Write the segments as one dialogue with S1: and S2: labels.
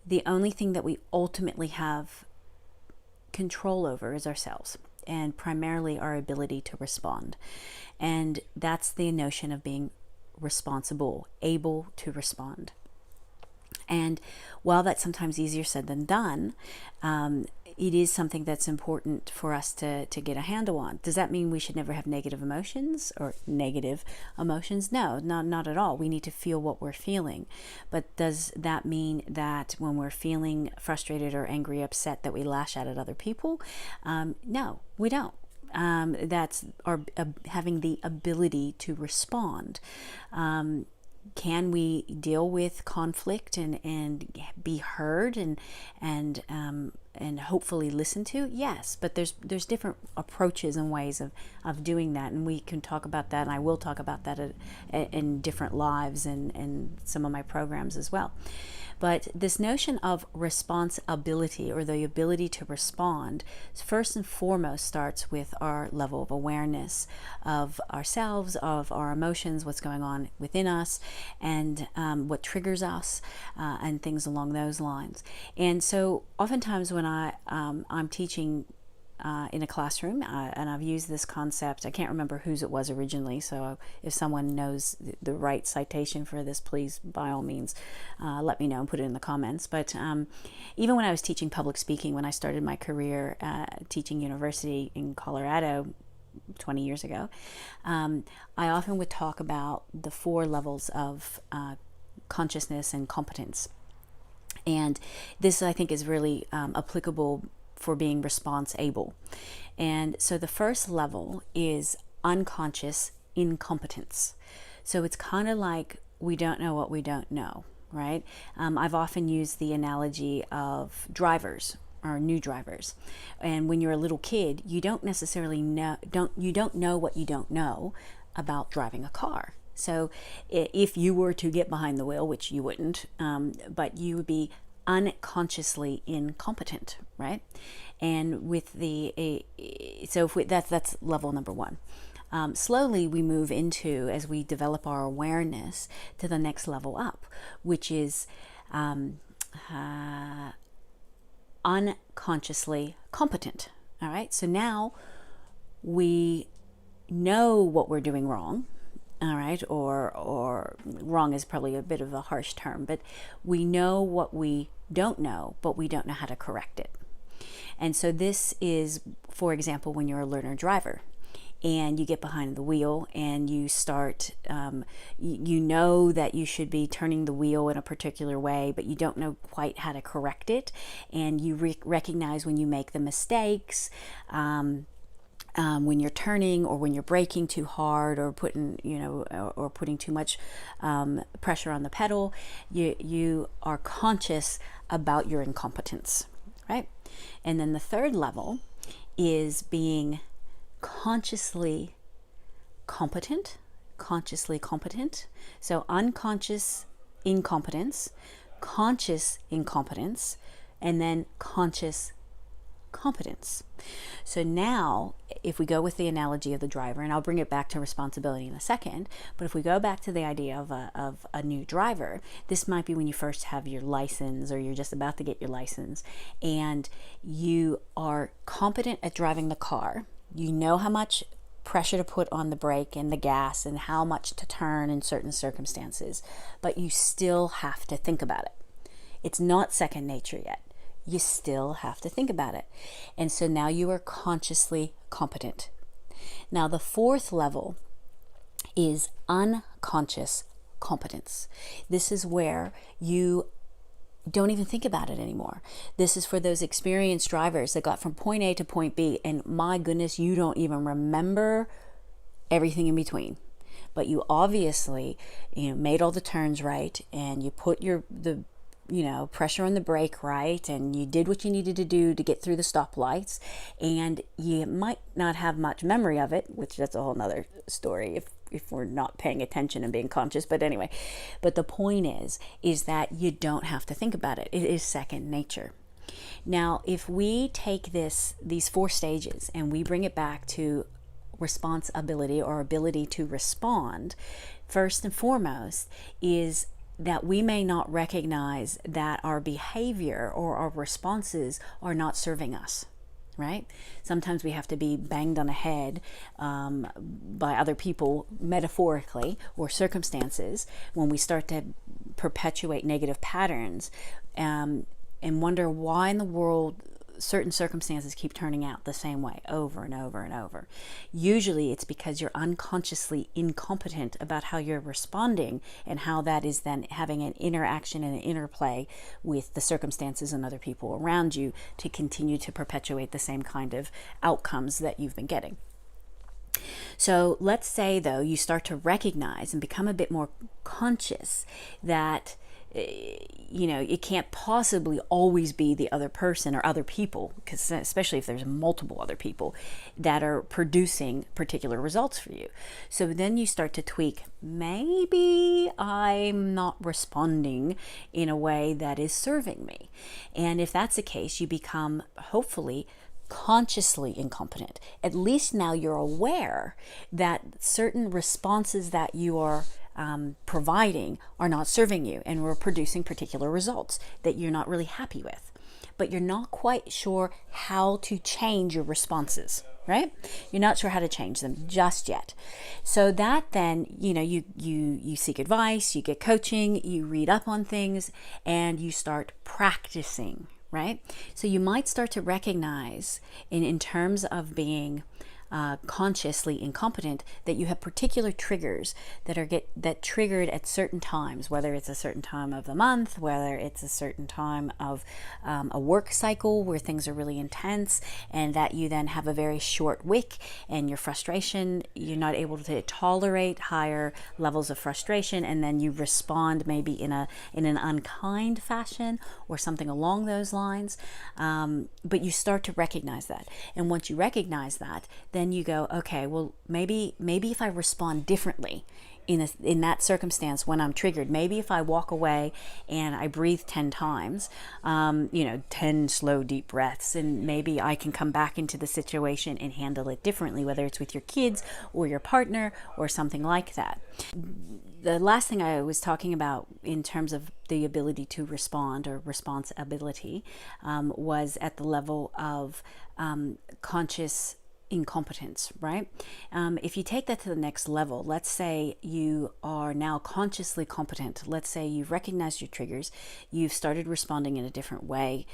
S1: the only thing that we ultimately have control over is ourselves, and primarily our ability to respond. And that's the notion of being responsible, able to respond. And while that's sometimes easier said than done, it is something that's important for us to get a handle on. Does that mean we should never have negative emotions or negative emotions? No, not at all. We need to feel what we're feeling. But does that mean that when we're feeling frustrated or angry, upset, that we lash out at other people? No, we don't. That's our having the ability to respond. Can we deal with conflict and be heard and hopefully listened to? Yes, but there's different approaches and ways of doing that, and we can talk about that, and I will talk about that in different lives and some of my programs as well. But this notion of responsibility, or the ability to respond, first and foremost starts with our level of awareness of ourselves, of our emotions, what's going on within us, and what triggers us, and things along those lines. And so oftentimes when I'm teaching in a classroom, and I've used this concept. I can't remember whose it was originally, so if someone knows the right citation for this, please, by all means, let me know and put it in the comments. But even when I was teaching public speaking, when I started my career teaching university in Colorado 20 years ago, I often would talk about the 4 levels of consciousness and competence. And this, I think, is really applicable for being response able. And so the first level is unconscious incompetence. So it's kind of like we don't know what we don't know, right? I've often used the analogy of drivers or new drivers. And when you're a little kid, you don't necessarily know, you don't know what you don't know about driving a car. So if you were to get behind the wheel, which you wouldn't, but you would be unconsciously incompetent, right? And with that's level number 1. Slowly we move into, as we develop our awareness, to the next level up, which is unconsciously competent. All right, so now we know what we're doing wrong. All right, or wrong is probably a bit of a harsh term, but we know what we don't know, but we don't know how to correct it. And so this is, for example, when you're a learner driver and you get behind the wheel and you start, you know that you should be turning the wheel in a particular way, but you don't know quite how to correct it. And you recognize when you make the mistakes, when you're turning, or when you're braking too hard, or putting too much pressure on the pedal, you are conscious about your incompetence, right? And then the third level is being consciously competent. So unconscious incompetence, conscious incompetence, and then conscious competence. So now, if we go with the analogy of the driver, and I'll bring it back to responsibility in a second, but if we go back to the idea of a new driver, this might be when you first have your license, or you're just about to get your license, and you are competent at driving the car. You know how much pressure to put on the brake and the gas, and how much to turn in certain circumstances, but you still have to think about it. It's not second nature yet. You still have to think about it. And so now you are consciously competent. Now the 4th level is unconscious competence. This is where you don't even think about it anymore. This is for those experienced drivers that got from point A to point B, and my goodness, you don't even remember everything in between. But you obviously, made all the turns right, and you put the pressure on the brake right, and you did what you needed to do to get through the stoplights, and you might not have much memory of it, which that's a whole nother story if we're not paying attention and being conscious. But anyway, but the point is that you don't have to think about it. It is second nature. Now, if we take these 4 stages and we bring it back to responsibility, or ability to respond, first and foremost is that we may not recognize that our behavior or our responses are not serving us, right? Sometimes we have to be banged on the head by other people, metaphorically, or circumstances, when we start to perpetuate negative patterns, and wonder why in the world certain circumstances keep turning out the same way over and over and over. Usually it's because you're unconsciously incompetent about how you're responding, and how that is then having an interaction and an interplay with the circumstances and other people around you to continue to perpetuate the same kind of outcomes that you've been getting. So let's say, though, you start to recognize and become a bit more conscious that it can't possibly always be the other person or other people, because especially if there's multiple other people that are producing particular results for you. So then you start to tweak, maybe I'm not responding in a way that is serving me. And if that's the case, you become, hopefully, consciously incompetent. At least now you're aware that certain responses that you are providing are not serving you, and we're producing particular results that you're not really happy with, but you're not quite sure how to change your responses, right? You're not sure how to change them just yet. So that then, you seek advice, you get coaching, you read up on things, and you start practicing, right? So you might start to recognize in terms of being consciously incompetent, that you have particular triggers that triggered at certain times, whether it's a certain time of the month, whether it's a certain time of a work cycle where things are really intense, and that you then have a very short wick, and your frustration, you're not able to tolerate higher levels of frustration, and then you respond maybe in an unkind fashion or something along those lines. But you start to recognize that, and once you recognize that, then you go, okay, well, maybe if I respond differently in that circumstance when I'm triggered, maybe if I walk away and I breathe 10 times, 10 slow, deep breaths, and maybe I can come back into the situation and handle it differently, whether it's with your kids or your partner or something like that. The last thing I was talking about in terms of the ability to respond, or response ability, was at the level of conscious incompetence, right? If you take that to the next level, let's say you are now consciously competent. Let's say you've recognized your triggers, you've started responding in a different way,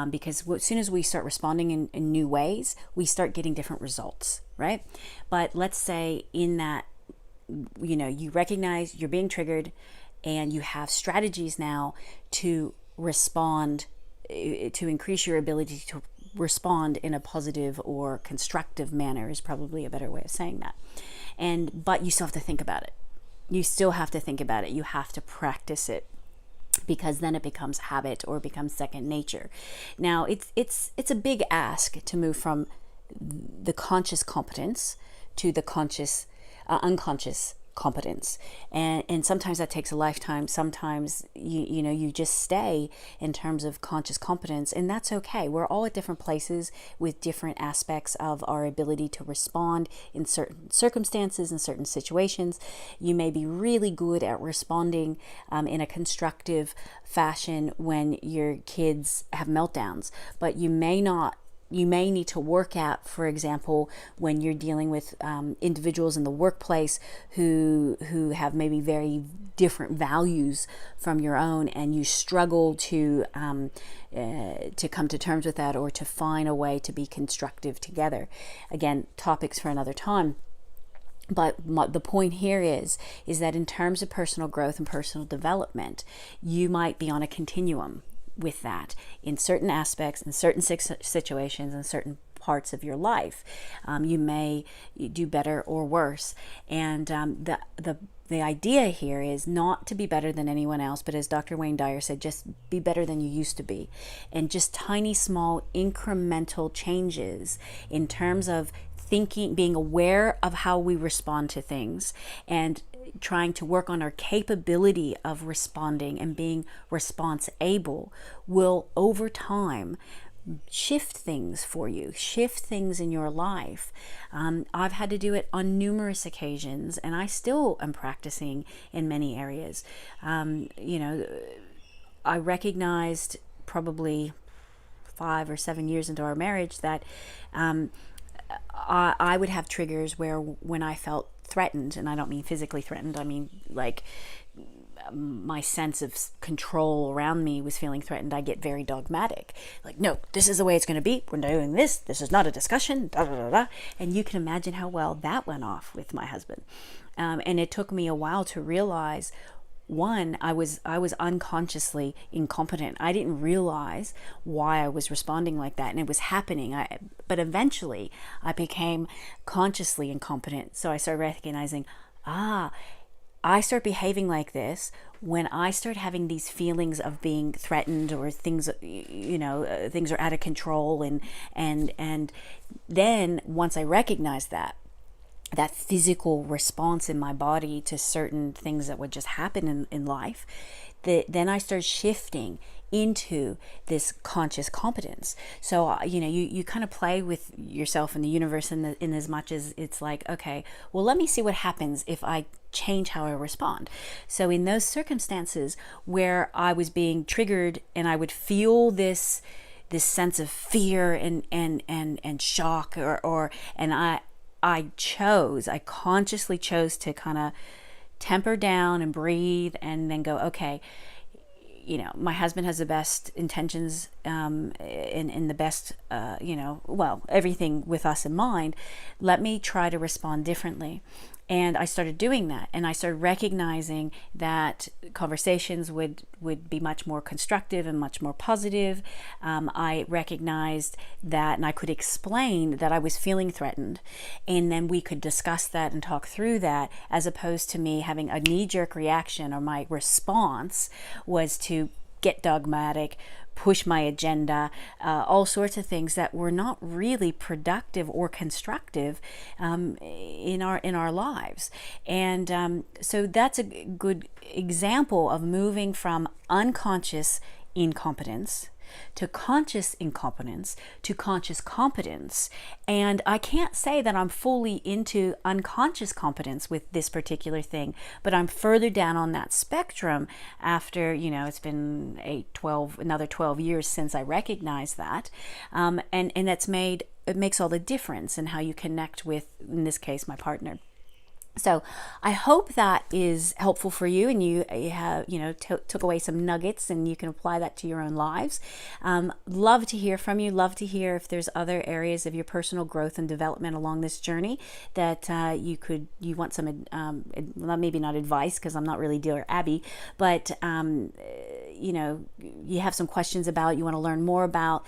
S1: because as soon as we start responding in new ways, we start getting different results, right? But let's say in that, you recognize you're being triggered, and you have strategies now to respond, to increase your ability to respond in a positive or constructive manner, is probably a better way of saying that. But you still have to think about it. You have to practice it, because then it becomes habit or becomes second nature. Now, it's a big ask to move from the conscious competence to the unconscious competence, and sometimes that takes a lifetime. Sometimes you just stay in terms of conscious competence, and that's okay. We're all at different places with different aspects of our ability to respond in certain circumstances and certain situations. You may be really good at responding in a constructive fashion when your kids have meltdowns, but you may need to work at, for example, when you're dealing with individuals in the workplace who have maybe very different values from your own, and you struggle to come to terms with that, or to find a way to be constructive together. Again, topics for another time. But the point here is that in terms of personal growth and personal development, you might be on a continuum with that in certain aspects, in certain situations, in certain parts of your life. You may do better or worse, and the idea here is not to be better than anyone else, but as Dr. Wayne Dyer said, just be better than you used to be. And just tiny, small, incremental changes in terms of thinking, being aware of how we respond to things, and trying to work on our capability of responding and being response able, will over time shift things for you, shift things in your life. I've had to do it on numerous occasions, and I still am practicing in many areas. I recognized probably 5 or 7 years into our marriage that I would have triggers where when I felt threatened, and I don't mean physically threatened, I mean like my sense of control around me was feeling threatened, I get very dogmatic. Like, no, this is the way it's going to be. We're doing this. This is not a discussion. Da, da, da, da. And you can imagine how well that went off with my husband. And it took me a while to realize, one, I was unconsciously incompetent. I didn't realize why I was responding like that, and it was happening. But eventually, I became consciously incompetent. So I started recognizing, I start behaving like this when I start having these feelings of being threatened, or things, things are out of control, and then once I recognize that physical response in my body to certain things that would just happen in life, then I start shifting into this conscious competence. So you kind of play with yourself and the universe in as much as it's like, okay, well, let me see what happens if I change how I respond. So in those circumstances where I was being triggered and I would feel this sense of fear and shock, and I consciously chose to kind of temper down and breathe, and then go, okay, my husband has the best intentions, in the best, everything with us in mind. Let me try to respond differently. And I started doing that, and I started recognizing that conversations would be much more constructive and much more positive. I recognized that, and I could explain that I was feeling threatened, and then we could discuss that and talk through that, as opposed to me having a knee-jerk reaction, or my response was to get dogmatic, push my agenda, all sorts of things that were not really productive or constructive in our lives. And so that's a good example of moving from unconscious incompetence to conscious incompetence to conscious competence. And I can't say that I'm fully into unconscious competence with this particular thing, but I'm further down on that spectrum after, it's been another 12 years since I recognized that. And it makes all the difference in how you connect with, in this case, my partner. So I hope that is helpful for you, and you have, took away some nuggets, and you can apply that to your own lives. Love to hear from you. Love to hear if there's other areas of your personal growth and development along this journey that you want some, maybe not advice, because I'm not really Dear Abby, but you have some questions about, you want to learn more about,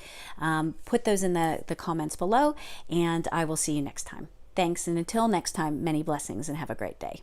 S1: put those in the comments below, and I will see you next time. Thanks, and until next time, many blessings, and have a great day.